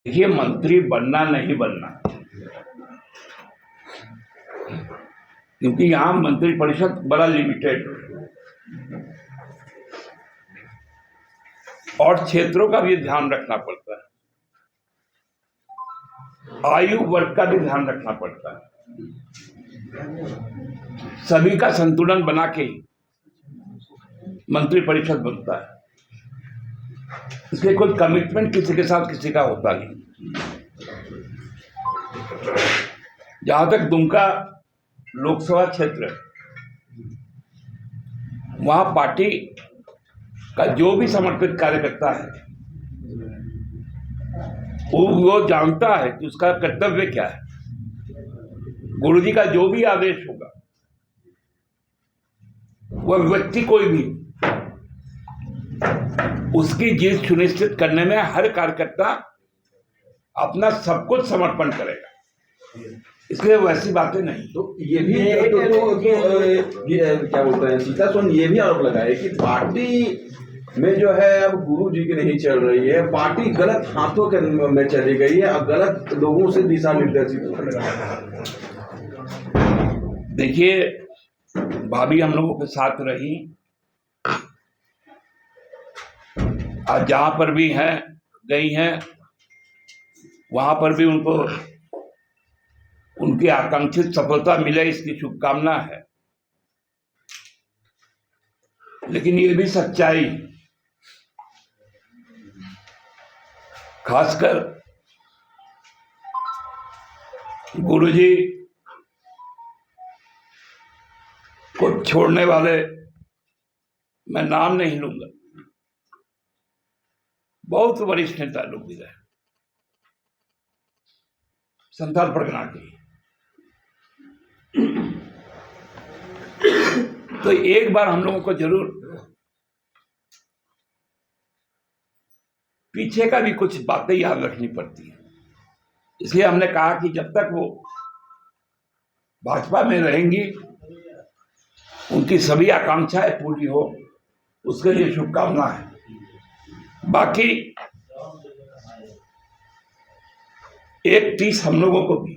देखिए, मंत्री बनना नहीं बनना, क्योंकि यहाँ मंत्री परिषद बड़ा लिमिटेड और क्षेत्रों का भी ध्यान रखना पड़ता है, आयु वर्ग का भी ध्यान रखना पड़ता है, सभी का संतुलन बना के ही मंत्री परिषद बनता है। इसलिए कोई कमिटमेंट किसी के साथ किसी का होता नहीं। जहां तक दुमका लोकसभा क्षेत्र, वहां पार्टी का जो भी समर्पित कार्यकर्ता है वो जानता है कि उसका कर्तव्य क्या है। गुरुजी का जो भी आदेश होगा, वह व्यक्ति कोई भी, उसकी जीत सुनिश्चित करने में हर कार्यकर्ता अपना सब कुछ समर्पण करेगा। इसलिए वैसी बातें नहीं। तो ये भी क्या बोलते हैं सीता सोन ये भी आरोप लगाए कि पार्टी में जो है अब गुरु जी की नहीं चल रही है, पार्टी गलत हाथों के में चली गई है और गलत लोगों से दिशा निर्देशित हो रही है। देखिए, भाभी हम लोगों के साथ रही, आज जहां पर भी हैं गई हैं, वहां पर भी उनको उनकी आकांक्षित सफलता मिले इसकी शुभकामना है। लेकिन ये भी सच्चाई, खासकर गुरुजी को छोड़ने वाले, मैं नाम नहीं लूंगा, बहुत वरिष्ठ नेता लोग भी रहे संथाल परगना के। तो एक बार हम लोगों को जरूर पीछे का भी कुछ बातें याद रखनी पड़ती है। इसलिए हमने कहा कि जब तक वो भाजपा में रहेंगी, उनकी सभी आकांक्षाएं पूरी हो, उसके लिए शुभकामना है। बाकी एक चीज हम लोगों को भी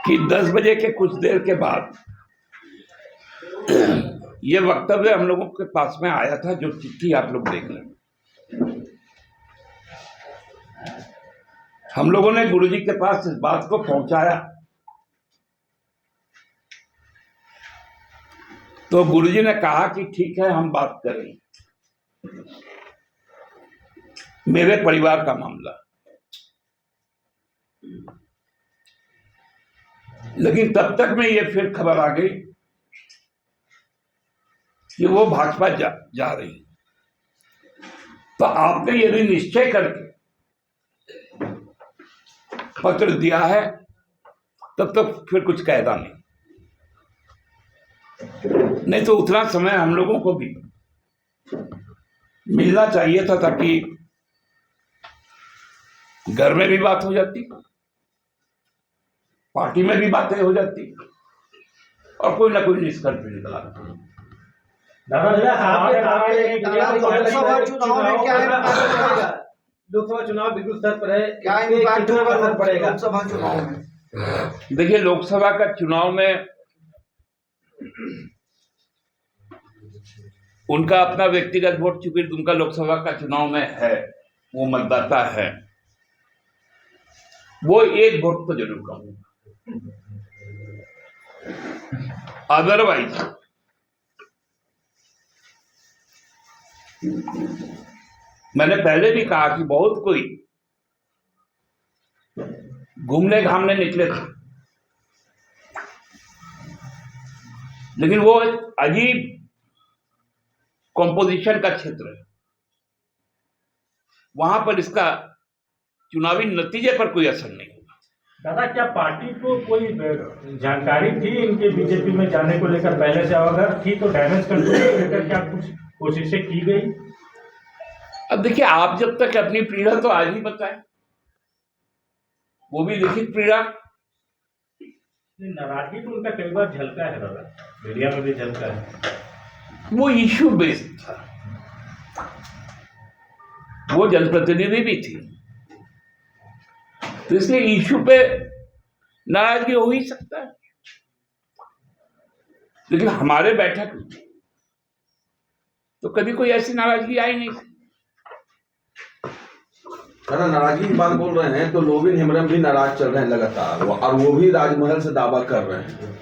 कि 10 बजे के कुछ देर के बाद ये वक्तव्य हम लोगों के पास में आया था, जो चिट्ठी आप लोग देख लें। हम लोगों ने गुरुजी के पास इस बात को पहुंचाया, तो गुरुजी ने कहा कि ठीक है, हम बात करें, मेरे परिवार का मामला। लेकिन तब तक में ये फिर खबर आ गई कि वो भाजपा जा रही। तो आपने यदि निश्चय करके पत्र दिया है, तब तक फिर कुछ कहना नहीं तो उतना समय हम लोगों को भी मिलना चाहिए था, ताकि घर में भी बात हो जाती, पार्टी में भी बातें हो जाती और कोई ना कोई निष्कर्ष भी निकला। लोकसभा चुनाव बिल्कुल सर पर है, क्या कितना असर पड़ेगा लोकसभा चुनाव में? देखिए, लोकसभा का चुनाव में उनका अपना व्यक्तिगत वोट, चूंकि उनका लोकसभा का चुनाव में है, वो मतदाता है, वो एक वोट तो जरूर कहूंगा। अदरवाइज मैंने पहले भी कहा कि बहुत कोई घूमने घामने निकले थे, लेकिन वो अजीब कॉम्पोजिशन का क्षेत्र है, वहां पर इसका चुनावी नतीजे पर कोई असर नहीं होगा। दादा, क्या पार्टी को कोई जानकारी थी इनके बीजेपी में जाने को लेकर पहले से? अगर थी तो डैमेज कंट्रोल को लेकर क्या कुछ कोशिशें की गई? अब देखिए, आप जब तक अपनी पीड़ा तो आज ही बताएं, वो भी लिखित पीड़ा। नाराजगी तो उनका कई बार झलका है दादा, मीडिया में भी झलका है। वो इश्यू बेस्ड था, वो जनप्रतिनिधि भी थी, तो इसलिए इश्यू पे नाराजगी हो ही सकता है, लेकिन हमारे बैठक में तो कभी कोई ऐसी नाराजगी आई नहीं। अगर नाराजगी की बात बोल रहे हैं तो लोबिन हेम्ब्रम भी नाराज चल रहे हैं लगातार, और वो भी राजमहल से दावा कर रहे हैं।